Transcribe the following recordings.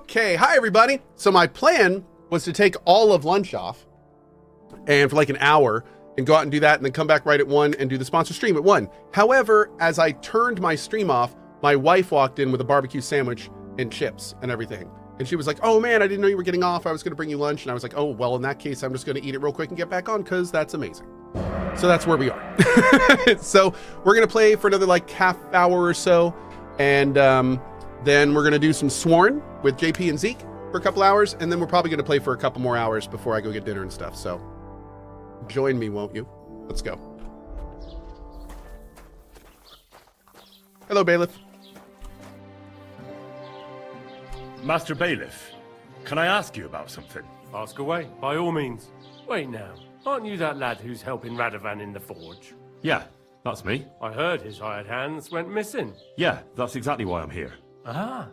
Okay, hi everybody. So my plan was to take all of lunch off and for like an hour and go out and do that and then come back right at 1 and do the sponsor stream at 1. However, as I turned my stream off, my wife walked in with a barbecue sandwich and chips and everything. And she was like, oh man, I didn't know you were getting off. I was gonna bring you lunch. And I was like, oh, well, in that case, I'm just gonna eat it real quick and get back on because that's amazing. So that's where we are. So we're gonna play for another like half hour or so. And then we're gonna do some Sworn with JP and Zeke for a couple hours. And then we're probably gonna play for a couple more hours before I go get dinner and stuff. So join me, won't you? Let's go. Hello, Bailiff. Master Bailiff, can I ask you about something? Ask away, by all means. Wait now, aren't you that lad who's helping Radovan in the forge? Yeah, that's me. I heard his hired hands went missing. Yeah, that's exactly why I'm here. Ah,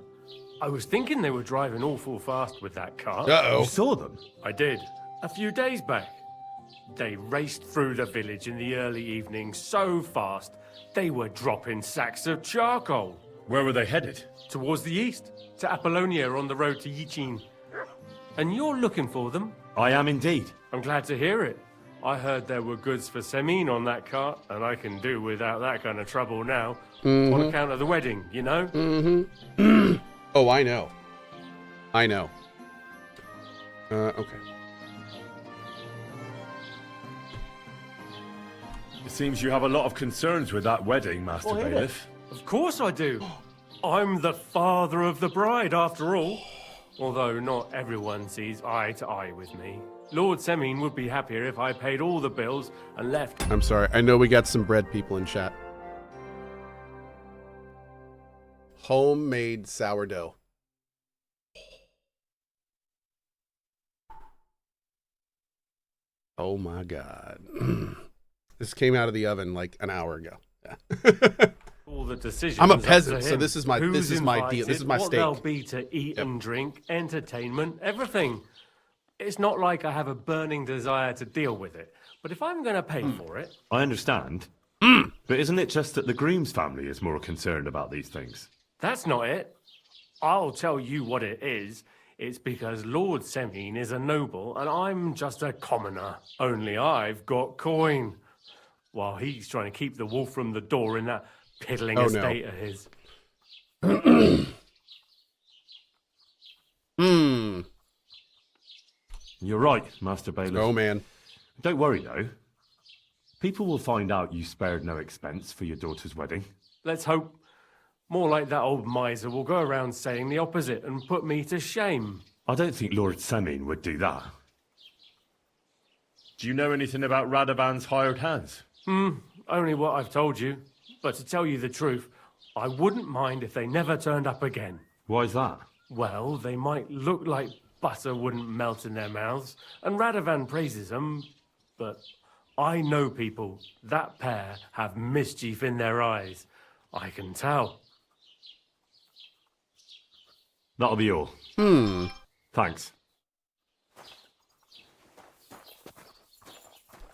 I was thinking they were driving awful fast with that car. Uh-oh. You saw them? I did, a few days back. They raced through the village in the early evening so fast, they were dropping sacks of charcoal. Where were they headed? Towards the east, to Apollonia on the road to Yichin. And you're looking for them? I am indeed. I'm glad to hear it. I heard there were goods for Semin on that cart, and I can do without that kind of trouble now. On account of the wedding, you know? Oh, I know. I know. Okay. It seems you have a lot of concerns with that wedding, Master Bailiff. Of course I do. I'm the father of the bride, after all. Although not everyone sees eye to eye with me. Lord Semin would be happier if I paid all the bills and left. I'm sorry. I know we got some bread people in chat. Homemade sourdough. Oh my God. This came out of the oven like an hour ago. Yeah. All the decisions. I'm a peasant, up to so him. this is my deal. This is my what steak. There'll be to eat and drink, entertainment, everything. It's not like I have a burning desire to deal with it. But if I'm going to pay for it, I understand. But isn't it just that the groom's family is more concerned about these things? that's not it. I'll tell you what it is. It's because Lord Semin is a noble and I'm just a commoner. Only I've got coin. While he's trying to keep the wolf from the door in that piddling estate of his. You're right, Master Bailiff. Oh, man. Don't worry, though. People will find out you spared no expense for your daughter's wedding. Let's hope. More like that old miser will go around saying the opposite and put me to shame. I don't think Lord Semin would do that. Do you know anything about Radovan's hired hands? Only what I've told you. But to tell you the truth, I wouldn't mind if they never turned up again. Why is that? Well, they might look like butter wouldn't melt in their mouths, and Radovan praises them, but I know people. That pair have mischief in their eyes. I can tell. That'll be all. Thanks.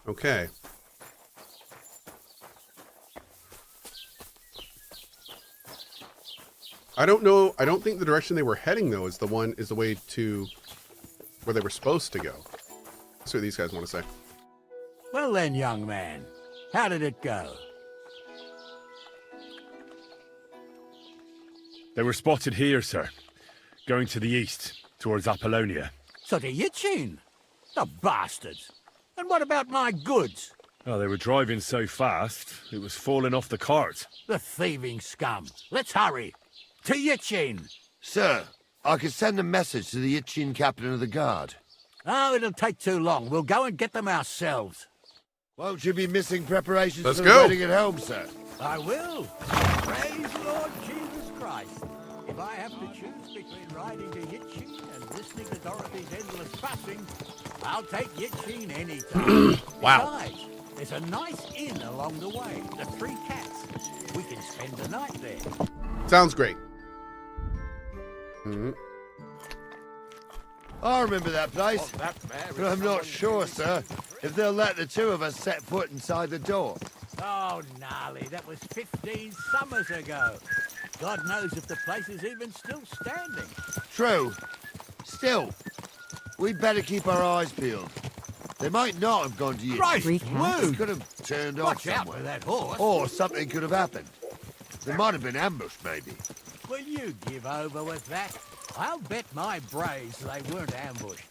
Okay. I don't know. I don't think the direction they were heading though is the way to where they were supposed to go. That's what these guys want to say. Well then, young man, how did it go? They were spotted here, sir. Going to the east, towards Apollonia. So to Yichin? The bastards! And what about my goods? Oh, they were driving so fast, it was falling off the cart. The thieving scum. Let's hurry. To Yichin! Sir, I could send a message to the Yichin captain of the guard. Oh, it'll take too long. We'll go and get them ourselves. Won't you be missing preparations Let's for go. the wedding at home, sir? I will. Praise Lord Jesus Christ. If I have to choose between riding to Yichin and listening to Dorothy's endless fussing, I'll take Yichin any time. Wow. Besides, there's a nice inn along the way, the Three Cats. We can spend the night there. Sounds great. I remember that place, but I'm not sure, sir, if they'll let the two of us set foot inside the door. Oh, gnarly, that was 15 summers ago. God knows if the place is even still standing. True. Still, we'd better keep our eyes peeled. They might not have gone to you. Christ, They Luke! could have turned off Watch out somewhere. for that horse. Or something could have happened. They might have been ambushed, maybe. Will you give over with that? I'll bet my braves they weren't ambushed.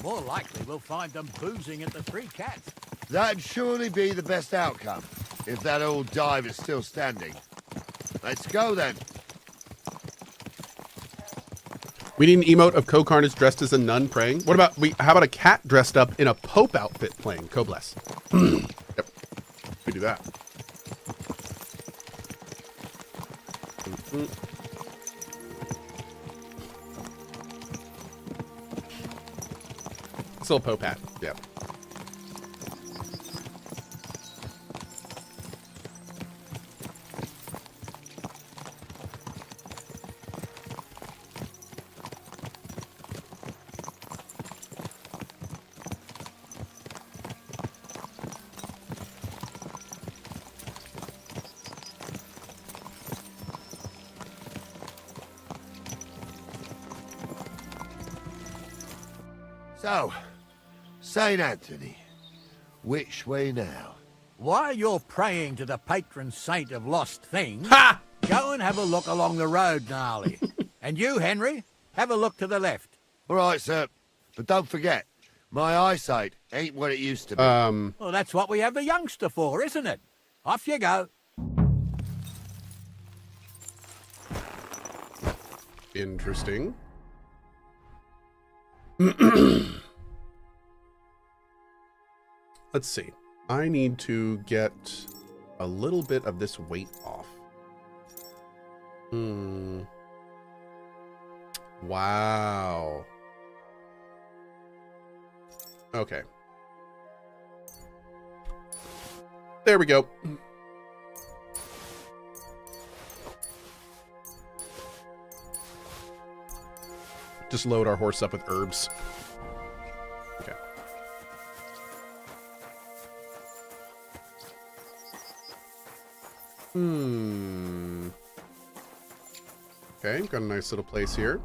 More likely we'll find them boozing at the Three Cats. That'd surely be the best outcome, if that old dive is still standing. Let's go, then. We need an emote of CohhCarnage dressed as a nun praying. What about how about a cat dressed up in a Pope outfit playing? Cohh bless. Yep. We do that. Still a Pope hat. Yep. So, St. Anthony, which way now? While you're praying to the patron saint of lost things, Ha! go and have a look along the road, Gnarly. And you, Henry, have a look to the left. All right, sir. But don't forget, my eyesight ain't what it used to be. Well, that's what we have the youngster for, isn't it? Off you go. Interesting. Let's see. I need to get a little bit of this weight off. Wow. Okay. There we go. Just load our horse up with herbs. Okay. Okay, got a nice little place here.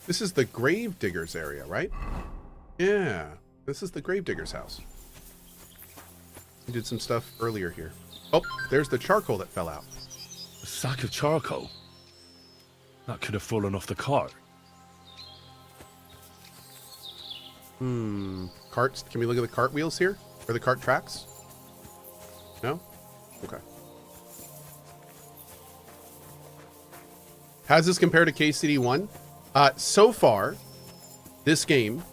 This is the grave diggers area, right? Yeah, this is the grave diggers house. We did some stuff earlier here. Oh, there's the charcoal that fell out. A sack of charcoal? That could have fallen off the cart. Carts. Can we look at the cart wheels here? Or the cart tracks? No? Okay. How does this compare to KCD1? So far, this game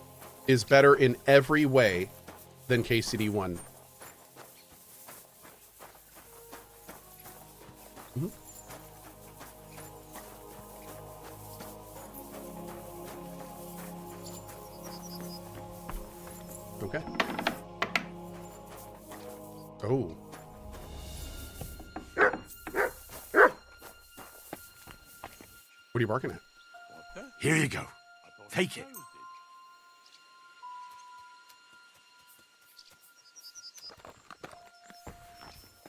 is better in every way than KCD1. Okay. Oh. What are you barking at? Here you go. Take it.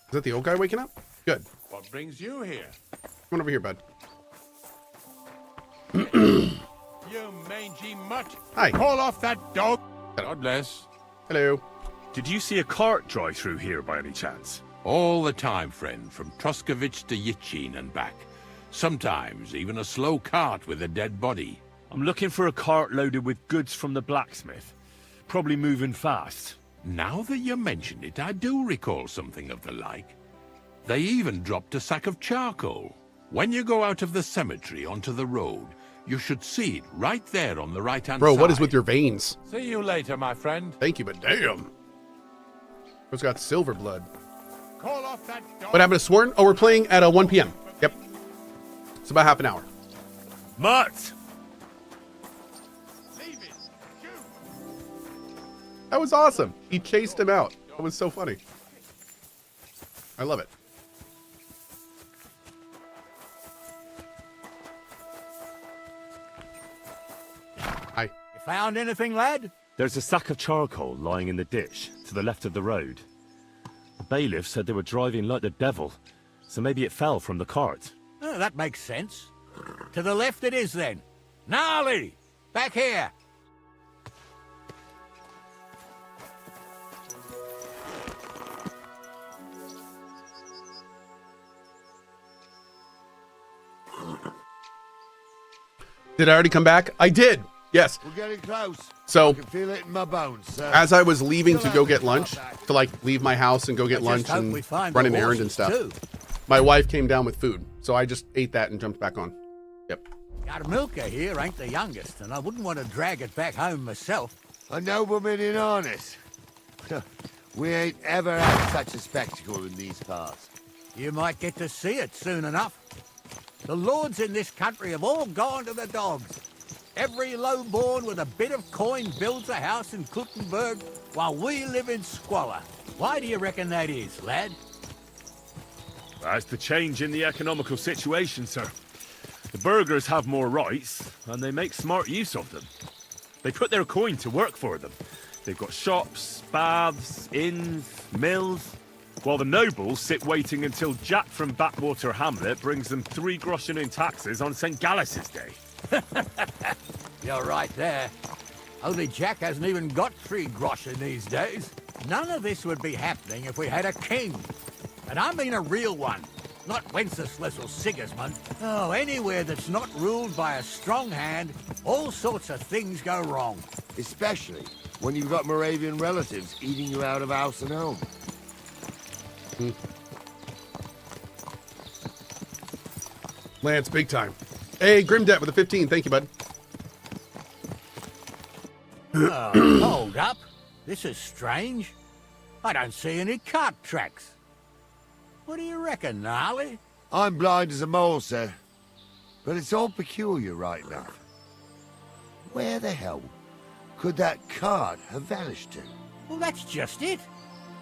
Is that the old guy waking up? Good. What brings you here? Come on over here, bud. You mangy mutt. Hi. Call off that dog. Hello. God bless. Hello. Did you see a cart drive through here by any chance? All the time, friend, from Truskovich to Yitchin and back. Sometimes even a slow cart with a dead body. I'm looking for a cart loaded with goods from the blacksmith. Probably moving fast. Now that you mention it, I do recall something of the like. They even dropped a sack of charcoal. When you go out of the cemetery onto the road, you should see it right there on the right-hand side. Bro, what is with your veins? See you later, my friend. Thank you, but damn. It's got silver blood. Call off that dog. What happened to Sworn? Oh, we're playing at 1 p.m. Yep. It's about half an hour. Mutt! Leave it. Shoot. That was awesome. He chased him out. That was so funny. I love it. Found anything, lad? There's a sack of charcoal lying in the ditch to the left of the road. The bailiff said they were driving like the devil, so maybe it fell from the cart. Oh, that makes sense. To the left it is, then. Gnarly! Back here! Did I already come back? I did. Yes. We're getting close. So I can feel it in my bones, sir. as I was leaving to go get lunch, to like leave my house and go get lunch and run an errand and stuff, my wife came down with food. So I just ate that and jumped back on. Yep. Our milker here ain't the youngest, and I wouldn't want to drag it back home myself. A nobleman in harness. We ain't ever had such a spectacle in these parts. You might get to see it soon enough. The lords in this country have all gone to the dogs. Every lowborn with a bit of coin builds a house in Kuttenberg while we live in squalor. Why do you reckon that is, lad? That's the change in the economical situation, sir. The burghers have more rights, and they make smart use of them. They put their coin to work for them. They've got shops, baths, inns, mills, while the nobles sit waiting until Jack from Backwater Hamlet brings them 3 groschen in taxes on St. Gallus's Day. You're right there. Only Jack hasn't even got 3 groschen these days. None of this would be happening if we had a king. And I mean a real one. Not Wenceslas or Sigismund. Oh, anywhere that's not ruled by a strong hand, all sorts of things go wrong. Especially when you've got Moravian relatives eating you out of house and home. Lance, big time. Hey, Grimdet with a 15. Thank you, bud. Hold up. This is strange. I don't see any cart tracks. What do you reckon, Gnarly? I'm blind as a mole, sir. But it's all peculiar right enough. Where the hell could that cart have vanished to? Well, that's just it.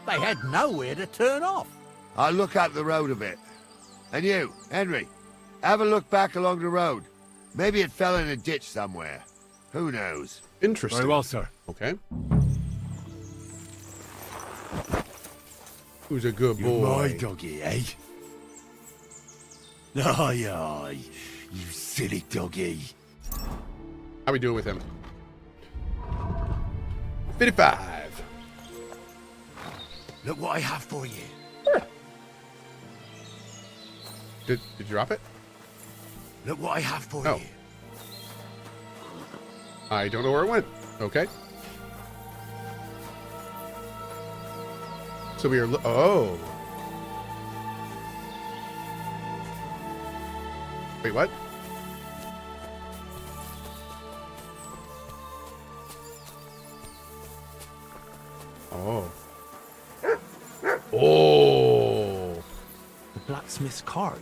They had nowhere to turn off. I'll look up the road a bit. And you, Henry, have a look back along the road. Maybe it fell in a ditch somewhere. Who knows? Interesting. Very well, sir. Okay. Who's a good boy? Doggy, eh? Aye, aye, you silly doggy. How we doing with him? 55. Look what I have for you. Did you drop it? Look what I have for Oh. you. I don't know where it went. Okay. So we are... Oh. Wait, what? Oh. Oh. The blacksmith's cart.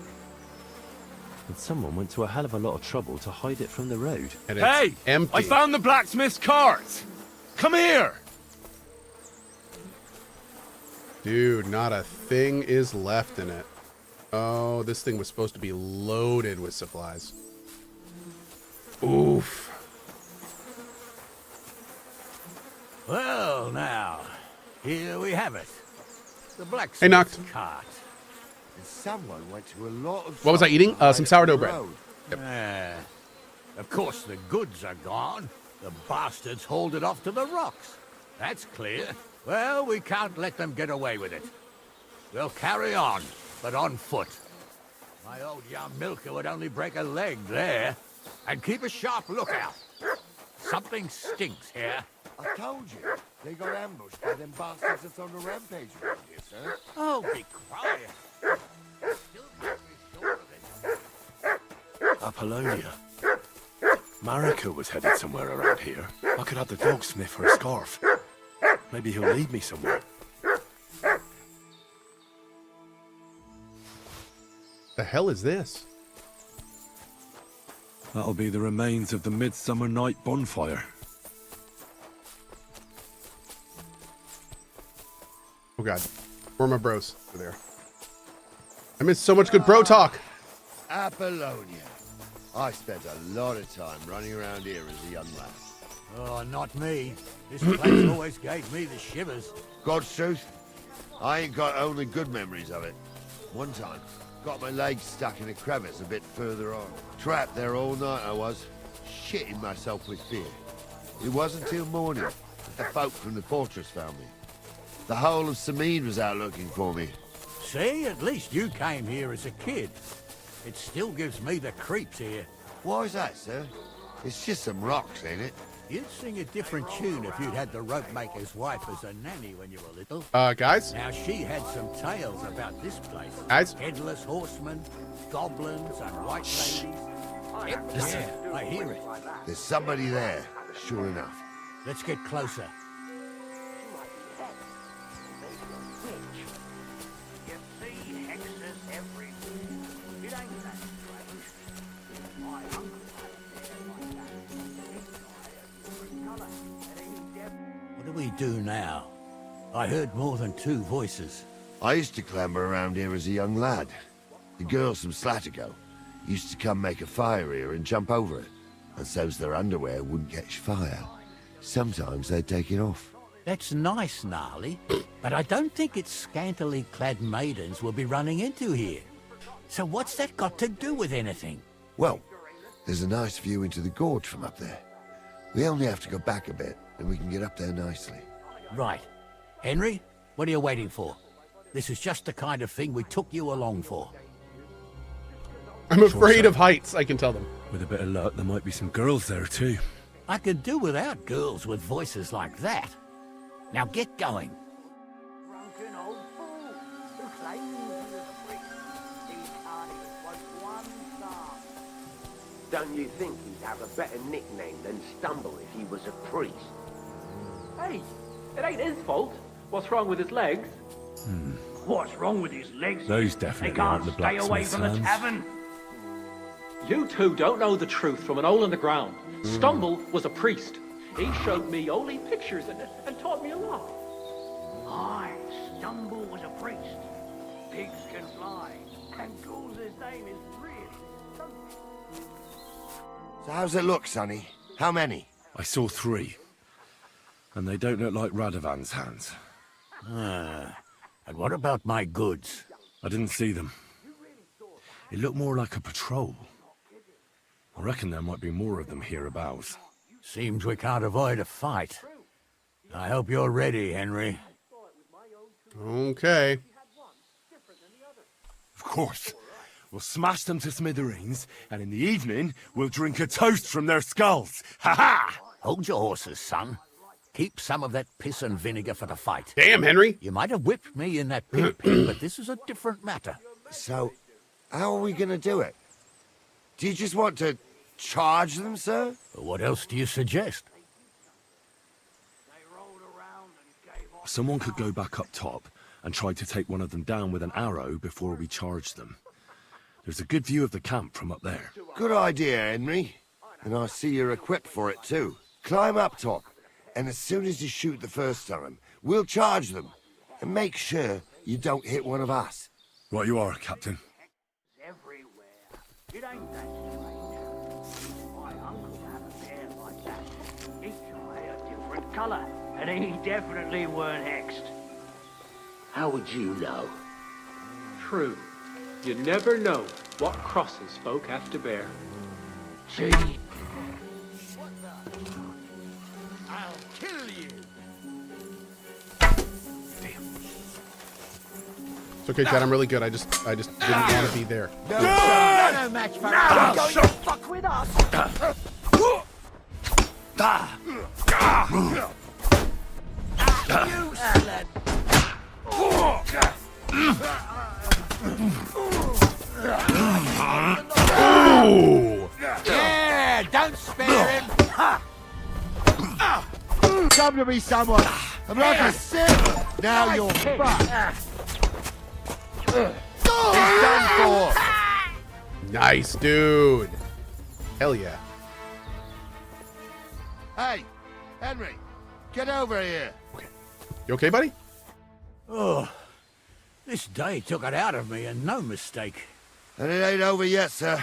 And someone went to a hell of a lot of trouble to hide it from the road. And it's Hey! empty. I found the blacksmith's cart! Come here! Dude, not a thing is left in it. Oh, this thing was supposed to be loaded with supplies. Oof. Well, now, here we have it. The blacksmith's Hey, Noct. cart. And someone went to a lot of... What was I eating? Some sourdough bread. Of course, the goods are gone. The bastards hauled it off to the rocks. That's clear. Well, we can't let them get away with it. We'll carry on, but on foot. My old young milker would only break a leg there. And keep a sharp lookout. Something stinks here. I told you, they got ambushed by them bastards that's on the rampage around here, sir. Oh, be quiet. Still can't be sure of it. Apollonia. Marika was headed somewhere around here. I could have the dogsmith for a scarf. Maybe he'll lead me somewhere. The hell is this? That'll be the remains of the Midsummer Night bonfire. Oh god. Where are my bros? Over there. I missed so much good bro talk. Apollonia. I spent a lot of time running around here as a young lad. Oh, not me. This place always gave me the shivers. God's truth, I ain't got only good memories of it. One time, got my legs stuck in a crevice a bit further on. Trapped there all night I was, shitting myself with fear. It wasn't till morning that the folk from the fortress found me. The whole of Sameen was out looking for me. See, at least you came here as a kid. It still gives me the creeps here. Why's that, sir? It's just some rocks, ain't it? You'd sing a different tune if you'd had the rope maker's wife as a nanny when you were little. Guys? Now, she had some tales about this place. Guys? Headless horsemen, goblins, and white ladies. Yeah, I hear it. There's somebody there, sure enough. Let's get closer. What do we do now? I heard more than 2 voices. I used to clamber around here as a young lad. The girls from Slattergo used to come make a fire here and jump over it, and so's their underwear wouldn't catch fire. Sometimes they'd take it off. That's nice, Gnarly, but I don't think it's scantily clad maidens we'll be running into here. So what's that got to do with anything? Well, there's a nice view into the gorge from up there. We only have to go back a bit, and we can get up there nicely. Right. Henry, what are you waiting for? This is just the kind of thing we took you along for. I'm afraid of heights, I can tell them. With a bit of luck, there might be some girls there too. I could do without girls with voices like that. Now get going. Drunken old fool who claims he was a priest. These carnage was 1 star. Don't you think he'd have a better nickname than Stumble if he was a priest? Hey, it ain't his fault. What's wrong with his legs? What's wrong with his legs? Those They definitely can't aren't the stay away blacksmith's from the hands. tavern. You two don't know the truth from an hole in the ground. Stumble was a priest. He showed me holy pictures and taught me a lot. Aye, Stumble was a priest. Pigs can fly, and Ghoul's name is really something. So how's it look, Sonny? How many? I saw 3. And they don't look like Radovan's hands. And what about my goods? I didn't see them. It looked more like a patrol. I reckon there might be more of them hereabouts. Seems we can't avoid a fight. I hope you're ready, Henry. Okay. Of course. We'll smash them to smithereens, and in the evening, we'll drink a toast from their skulls. Ha-ha! Hold your horses, son. Keep some of that piss and vinegar for the fight. Damn, Henry. You might have whipped me in that pig pen, but this is a different matter. So, how are we gonna do it? Do you just want to charge them, sir? What else do you suggest? Someone could go back up top and try to take one of them down with an arrow before we charge them. There's a good view of the camp from up there. Good idea, Henry. And I see you're equipped for it, too. Climb up top, and as soon as you shoot the first time, we'll charge them. And make sure you don't hit one of us. Right you are, Captain. Everywhere. It ain't that strange. My uncle had a bear like that. Each eye a different colour, and he definitely weren't hexed. How would you know? True. You never know what crosses folk have to bear. See? I'll kill you. It's okay, Chad. I'm really good. I just didn't want to be there. No match for us. Going to fuck with us. You slut. Yeah, don't spare him. Come to me, someone. I'm like a sick. Now you're fucked. He's done for. Nice, dude. Hell yeah. Hey, Henry, get over here. You okay, buddy? Oh, this day took it out of me, and no mistake. And it ain't over yet, sir.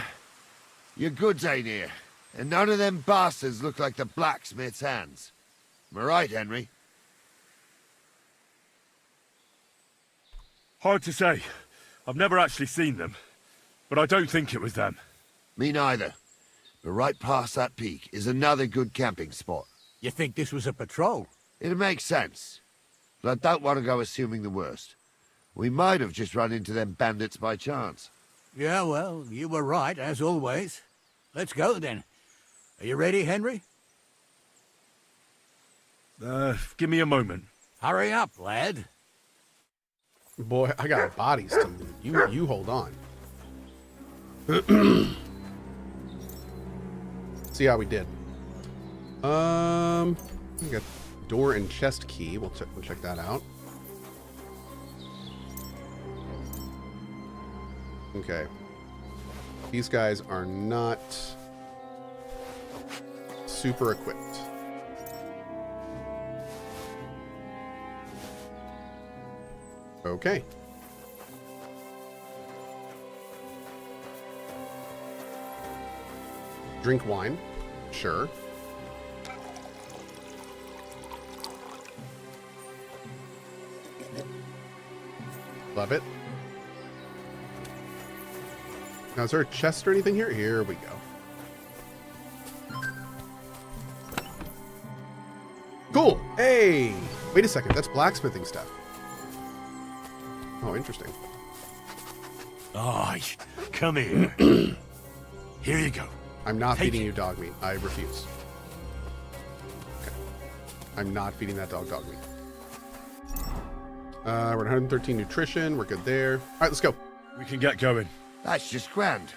Your goods ain't here. And none of them bastards look like the blacksmith's hands. Am I right, Henry? Hard to say. I've never actually seen them. But I don't think it was them. Me neither. But right past that peak is another good camping spot. You think this was a patrol? It makes sense. But I don't want to go assuming the worst. We might have just run into them bandits by chance. Yeah, well, you were right, as always. Let's go, then. Are you ready, Henry? Give me a moment. Hurry up, lad. Boy, I got bodies to move. You hold on. See how we did. We got door and chest key. We'll check that out. Okay. These guys are not super equipped. Okay. Drink wine. Sure. Love it. Now, is there a chest or anything here? Here we go. Cool. Hey! Wait a second. That's blacksmithing stuff. Oh, interesting. Oh, come here. Here you go. I'm not Take feeding it. you dog meat. I refuse. Okay. I'm not feeding that dog meat. We're at 113 nutrition. We're good there. All right, let's go. We can get going. That's just grand.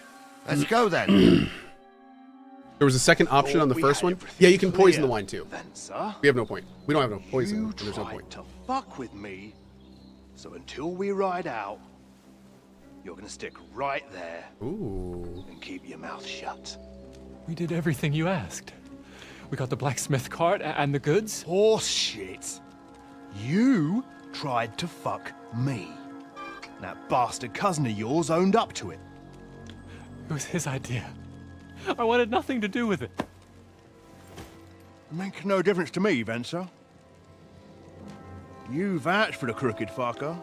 Let's go then. There was a second option on the first one. Yeah, you can poison the wine too. We have no point. We don't have no poison. And there's no point. To fuck with me, so until we ride out, you're gonna stick right there. Ooh. And keep your mouth shut. We did everything you asked. We got the blacksmith cart and the goods. Horse shit. You tried to fuck me. That bastard cousin of yours owned up to it. It was his idea. I wanted nothing to do with it. Make no difference to me, Venser. You vouched for the crooked fucker.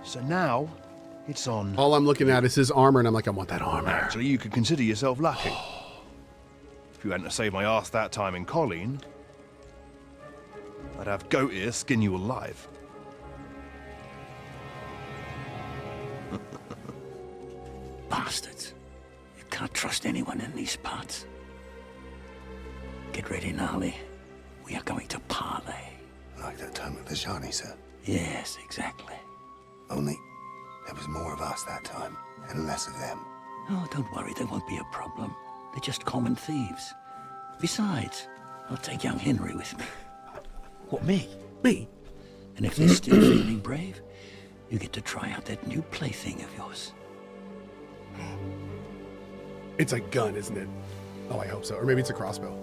So now, it's on. All I'm looking at is his armor, and I'm like, I want that armor. Actually, you could consider yourself lucky. If you hadn't saved my ass that time in Colleen, I'd have goat ear skin you alive. Bastards. You can't trust anyone in these parts. Get ready, Gnarly. We are going to parley. Like that time at the Shani, sir. Yes, exactly. Only there was more of us that time, and less of them. Oh, don't worry, there won't be a problem. They're just common thieves. Besides, I'll take young Henry with me. What, me? Me? And if they're still feeling brave, you get to try out that new plaything of yours. It's a gun, isn't it? Oh, I hope so. Or maybe it's a crossbow.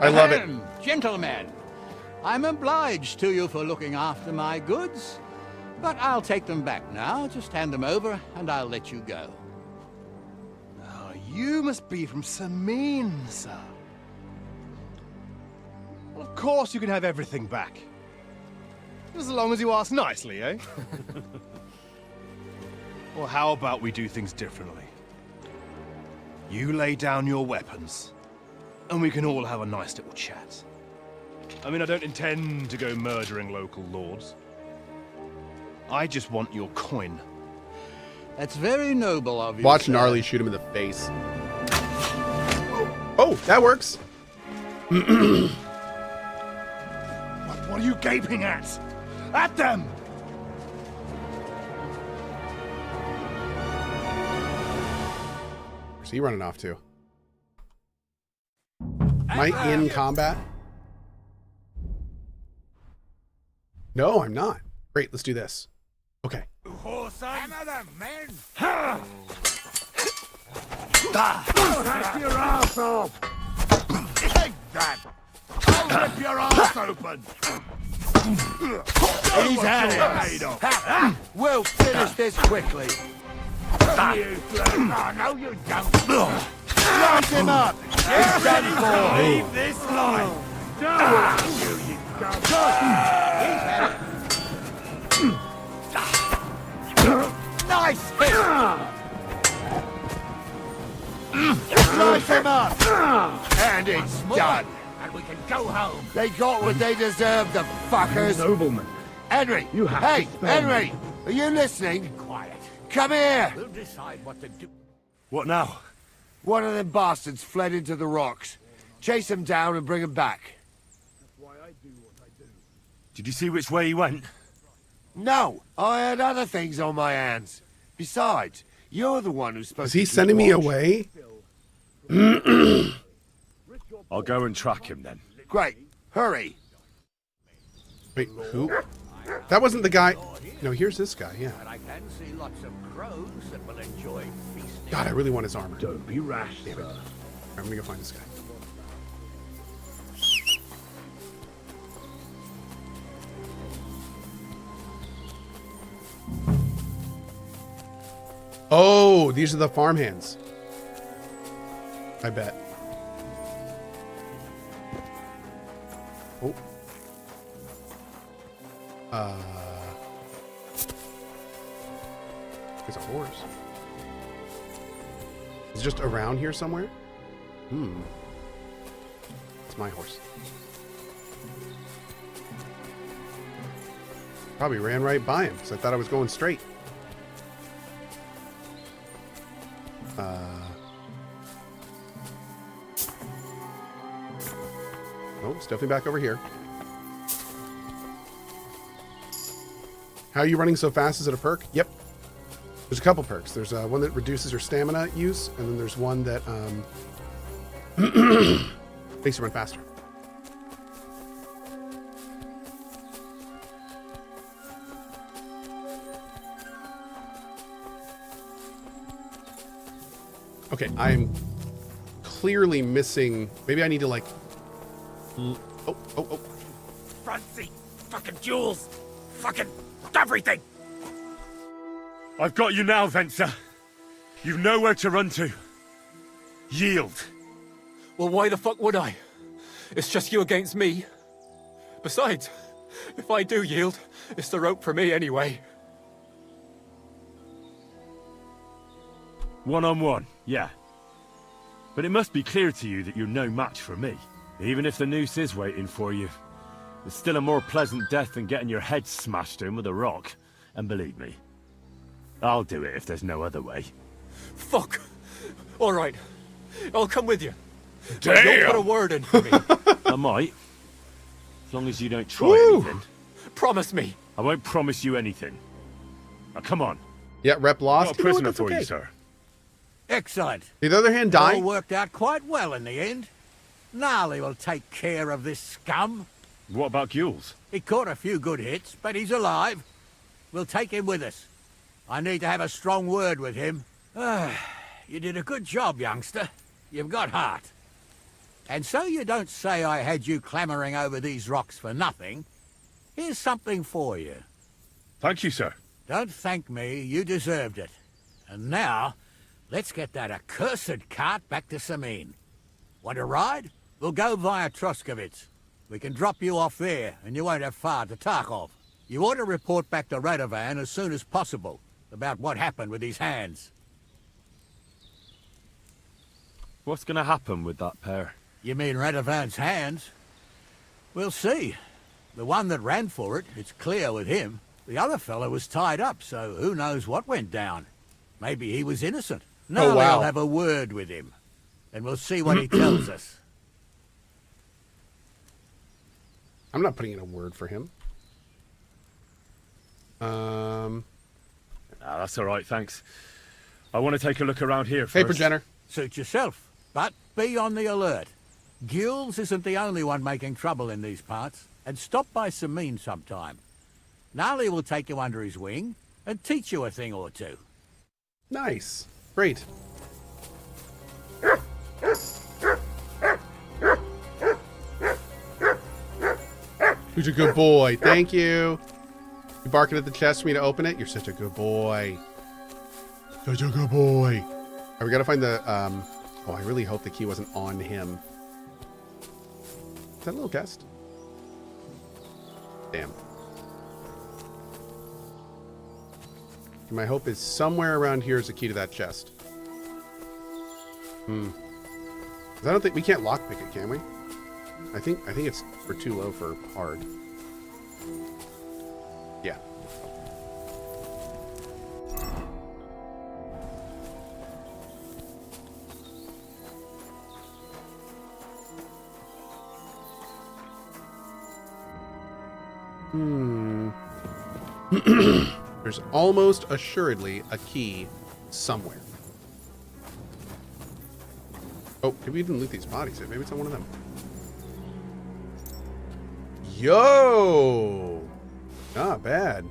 I love it. Gentlemen, I'm obliged to you for looking after my goods, but I'll take them back now. Just hand them over, and I'll let you go. Oh, you must be from Samin, sir. Well, of course you can have everything back. As long as you ask nicely, eh? Well, how about we do things differently? You lay down your weapons, and we can all have a nice little chat. I mean, I don't intend to go murdering local lords. I just want your coin. That's very noble of you. Watch sir. Gnarly shoot him in the face. Oh, that works. What are you gaping at? At them! Where's he running off to? Am I in combat? No, I'm not. Great, let's do this. Okay. Hammer them, men! Rip your ass off! Take that! I'll rip your ass open! He's had it. We'll finish this quickly. You oh, no, you don't. Slice him up. He's done for. Leave this line. You go. He's had it. Nice hit. Slice him up. And it's done. And we can go home. They got what they deserved, the fuckers. Nobleman. Henry. You have hey, to spend. Henry. Are you listening? Quiet. Come here. We'll decide what to do. What now? One of them bastards fled into the rocks. Chase him down and bring him back. Did you see which way he went? No, I had other things on my hands. Besides, you're the one who's supposed Is to he keep sending me watch. away? I'll go and track him then. Great. Hurry. Wait, who? That wasn't the guy. No, here's this guy, yeah. And I can see lots of crows that will enjoy feasting. God, I really want his armor. Don't be rash, Damn it. I'm gonna go find this guy. Oh, these are the farmhands. I bet. Oh. There's a horse. Is it just around here somewhere? It's my horse. Probably ran right by him because I thought I was going straight. Oh, it's definitely back over here. How are you running so fast? Is it a perk? Yep. There's a couple perks. There's one that reduces your stamina use, and then there's one that makes you run faster. Okay, I'm clearly missing. Maybe I need to like. Oh. Front seat, fucking jewels, fucking everything. I've got you now, Venser. You've nowhere to run to. Yield. Well, why the fuck would I? It's just you against me. Besides, if I do yield, it's the rope for me anyway. One-on-one, yeah. But it must be clear to you that you're no match for me. Even if the noose is waiting for you, it's still a more pleasant death than getting your head smashed in with a rock. And believe me, I'll do it if there's no other way. Fuck! Alright, I'll come with you. Damn! But don't put a word in for me. I might. As long as you don't try anything. Promise me. I won't promise you anything. Now come on. Yeah, rep lost. Got a prisoner for you, sir. Excellent. The other hand, It all dying. worked out quite well in the end. Gnarly will take care of this scum. What about Gules? He caught a few good hits, but he's alive. We'll take him with us. I need to have a strong word with him. You did a good job, youngster. You've got heart. And so you don't say I had you clambering over these rocks for nothing. Here's something for you. Thank you, sir. Don't thank me, you deserved it. And now, let's get that accursed cart back to Samine. Want to ride? We'll go via Troskovitz. We can drop you off there, and you won't have far to Tarkov. You ought to report back to Radovan as soon as possible about what happened with his hands. What's going to happen with that pair? You mean Radovan's hands? We'll see. The one that ran for it, it's clear with him. The other fellow was tied up, so who knows what went down. Maybe he was innocent. No, wow. I'll have a word with him, and we'll see what he tells us. I'm not putting in a word for him. That's all right, thanks. I want to take a look around here first. Paper Jenner. Suit yourself, but be on the alert. Gules isn't the only one making trouble in these parts, and stop by Samine sometime. Gnarly will take you under his wing and teach you a thing or two. Nice. Great. Who's a good boy? Thank you. You barking at the chest for me to open it? You're such a good boy. Such a good boy. All right, we gotta find the, oh, I really hope the key wasn't on him. Is that a little guest? Damn. My hope is somewhere around here is a key to that chest. 'Cause I don't think we can't lockpick it, can we? I think it's for too low for hard. Yeah. There's almost assuredly a key somewhere. Oh, maybe we didn't loot these bodies. Maybe it's on one of them. Yo! Not bad.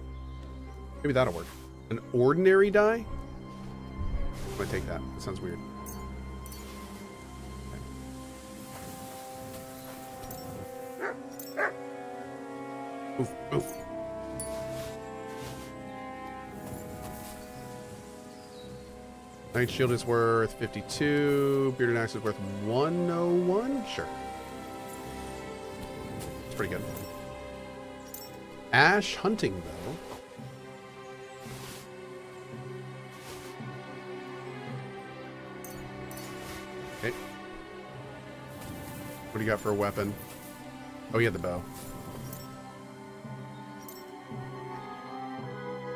Maybe that'll work. An ordinary die? I'm gonna take that. That sounds weird. Oof, oof. Knight Shield is worth 52. Bearded Axe is worth 101? Sure. It's pretty good. Ash Hunting Bow. Okay. What do you got for a weapon? Oh, you had the bow.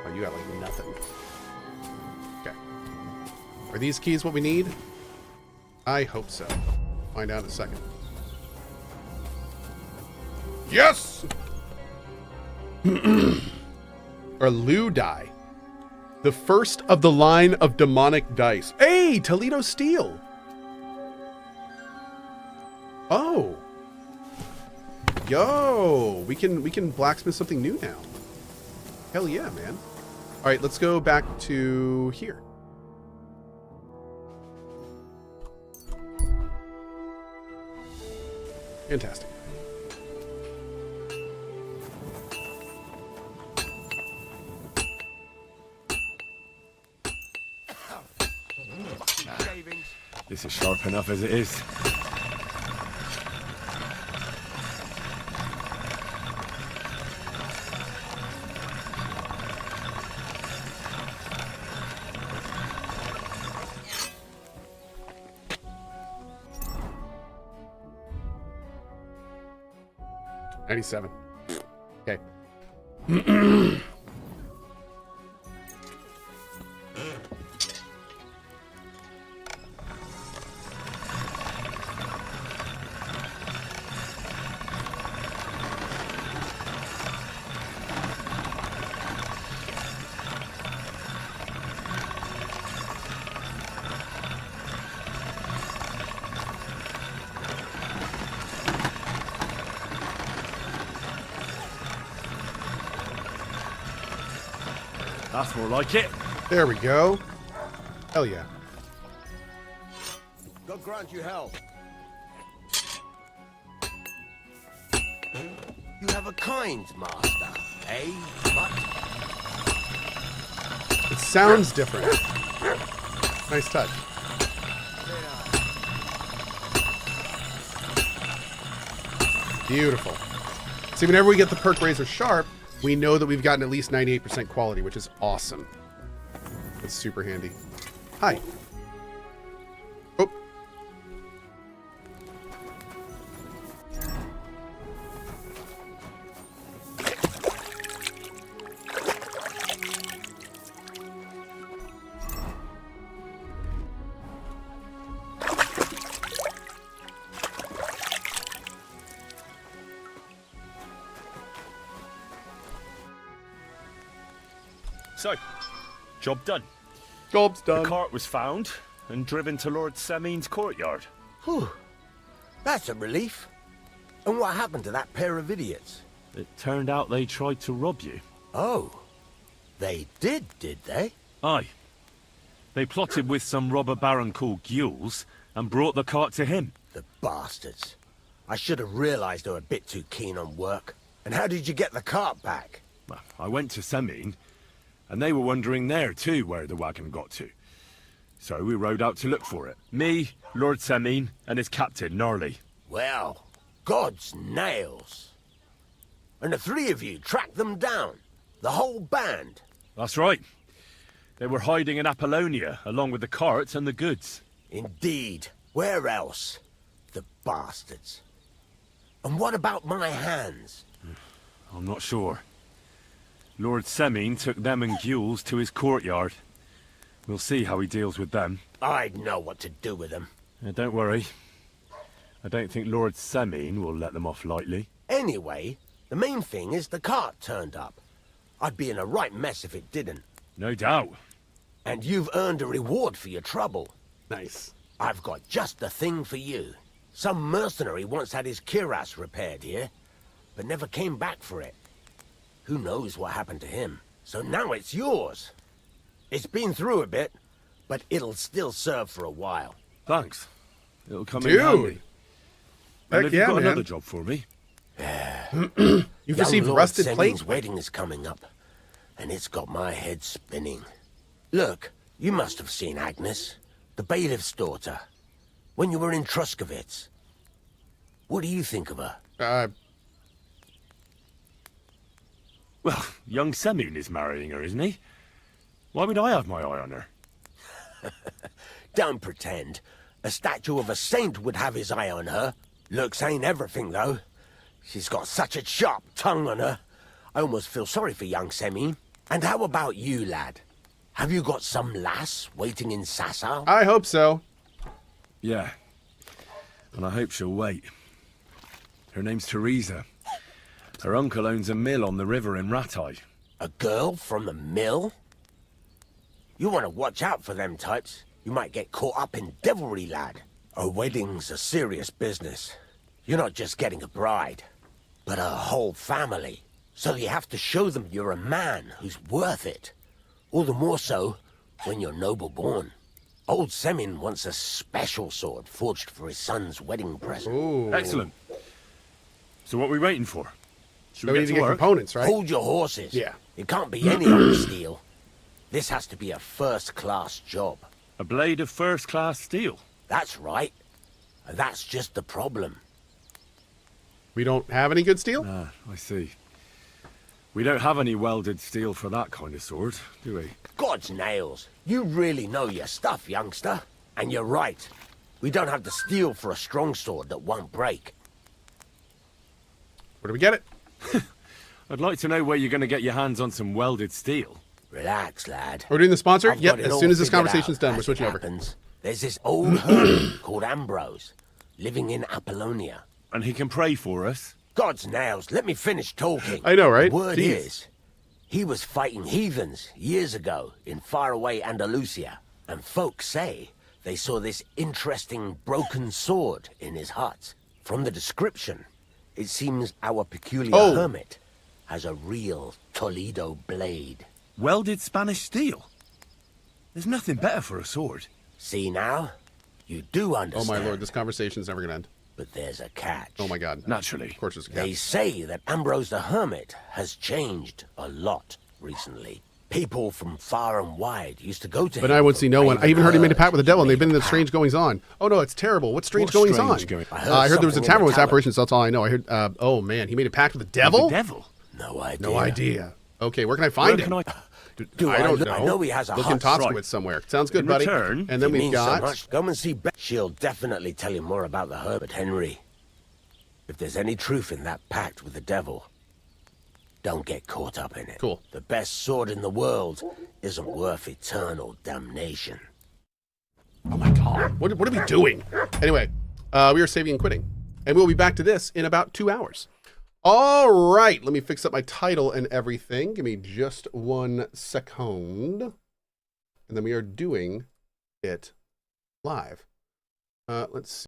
Oh, you got like nothing. Okay. Are these keys what we need? I hope so. Find out in a second. Yes! Or Lou die. The first of the line of demonic dice. Hey, Toledo Steel. Oh. Yo, we can blacksmith something new now. Hell yeah, man. All right, let's go back to here. Fantastic. This is sharp enough as it is. $97. Okay. That's more like it. There we go. Hell yeah. God grant you health. You have a kind master, eh? But It sounds different. Nice touch. Beautiful. See, whenever we get the perk Razor Sharp, we know that we've gotten at least 98% quality, which is awesome. That's super handy. Hi. Oh. So, job done. Job's done. The cart was found and driven to Lord Semin's courtyard. Whew. That's a relief. And what happened to that pair of idiots? It turned out they tried to rob you. Oh. They did they? Aye. They plotted with some robber baron called Gules and brought the cart to him. The bastards. I should have realized they were a bit too keen on work. And how did you get the cart back? Well, I went to Semin, and they were wondering there too where the wagon got to. So we rode out to look for it. Me, Lord Semine, and his captain, Gnarly. Well, God's nails. And the three of you tracked them down. The whole band. That's right. They were hiding in Apollonia, along with the carts and the goods. Indeed. Where else? The bastards. And what about my hands? I'm not sure. Lord Semine took them and Gules to his courtyard. We'll see how he deals with them. I'd know what to do with them. Don't worry. I don't think Lord Semine will let them off lightly. Anyway, the main thing is the cart turned up. I'd be in a right mess if it didn't. No doubt. And you've earned a reward for your trouble. Nice. I've got just the thing for you. Some mercenary once had his cuirass repaired here, but never came back for it. Who knows what happened to him? So now it's yours. It's been through a bit, but it'll still serve for a while. Thanks. It'll come Dude. in handy. And Heck have you yeah, got man. another job for me? You've received Lord rusted Semine's plates. wedding is coming up, and it's got my head spinning. Look, you must have seen Agnes, the bailiff's daughter, when you were in Truscovitz. What do you think of her? Well, young Semine is marrying her, isn't he? Why would I have my eye on her? Don't pretend. A statue of a saint would have his eye on her. Looks ain't everything, though. She's got such a sharp tongue on her. I almost feel sorry for young Semine. And how about you, lad? Have you got some lass waiting in Sasau? I hope so. Yeah. And I hope she'll wait. Her name's Teresa. Her uncle owns a mill on the river in Ratai. A girl from the mill? You want to watch out for them types. You might get caught up in devilry, lad. A wedding's a serious business. You're not just getting a bride, but a whole family. So you have to show them you're a man who's worth it. All the more so when you're noble-born. Old Semine wants a special sword forged for his son's wedding present. Ooh. Excellent. So what are we waiting for? Should So we we get need to to get work? components, right? Hold your horses. Yeah. It can't be any other steel. This has to be a first-class job. A blade of first-class steel. That's right. And that's just the problem. We don't have any good steel? Ah, I see. We don't have any welded steel for that kind of sword, do we? God's nails. You really know your stuff, youngster. And you're right. We don't have the steel for a strong sword that won't break. Where do we get it? I'd like to know where you're going to get your hands on some welded steel. Relax, lad. We're doing the sponsor? I've Yep, got it as all soon as this figured conversation's out, done, we're as switching it over. happens. There's this old hermit called Ambrose, living in Apollonia. And he can pray for us. God's nails, let me finish talking. I know, right? The word Jeez. is, he was fighting heathens years ago in faraway Andalusia, and folks say they saw this interesting broken sword in his hut. From the description, it seems our peculiar hermit has a real Toledo blade. Welded Spanish steel? There's nothing better for a sword. See now? You do Oh understand. my lord, this conversation's never gonna end. But there's a catch. Oh my god. Naturally. Of course there's a They catch. say that Ambrose the Hermit has changed a lot recently. People from far and wide used to go to him. But I won't for see no one. I raven even heard he made a pact with the herbs. devil, and He they've been in made the a strange pact. goings on. Oh no, it's terrible. What's strange What goings strange on? going- I I heard there was a something in tavern the with tavern. apparitions. That's all I know. I heard. Oh man, he made a pact with the devil. The devil? No idea. No idea. Okay, where can I find Where him? can I... Do I don't know. I know he has a Look in hut. Toskowitz Right. somewhere. Sounds good, In buddy. return, And then It we've means so got. much. Come and see Beth. She'll definitely tell you more about the Herbert Henry. If there's any truth in that pact with the devil, don't get caught up in it. Cool. The best sword in the world isn't worth eternal damnation. Oh my god. What are we doing? Anyway, we are saving and quitting, and we'll be back to this in about 2 hours. All right, let me fix up my title and everything. Give me just 1 second, and then we are doing it live. Let's see.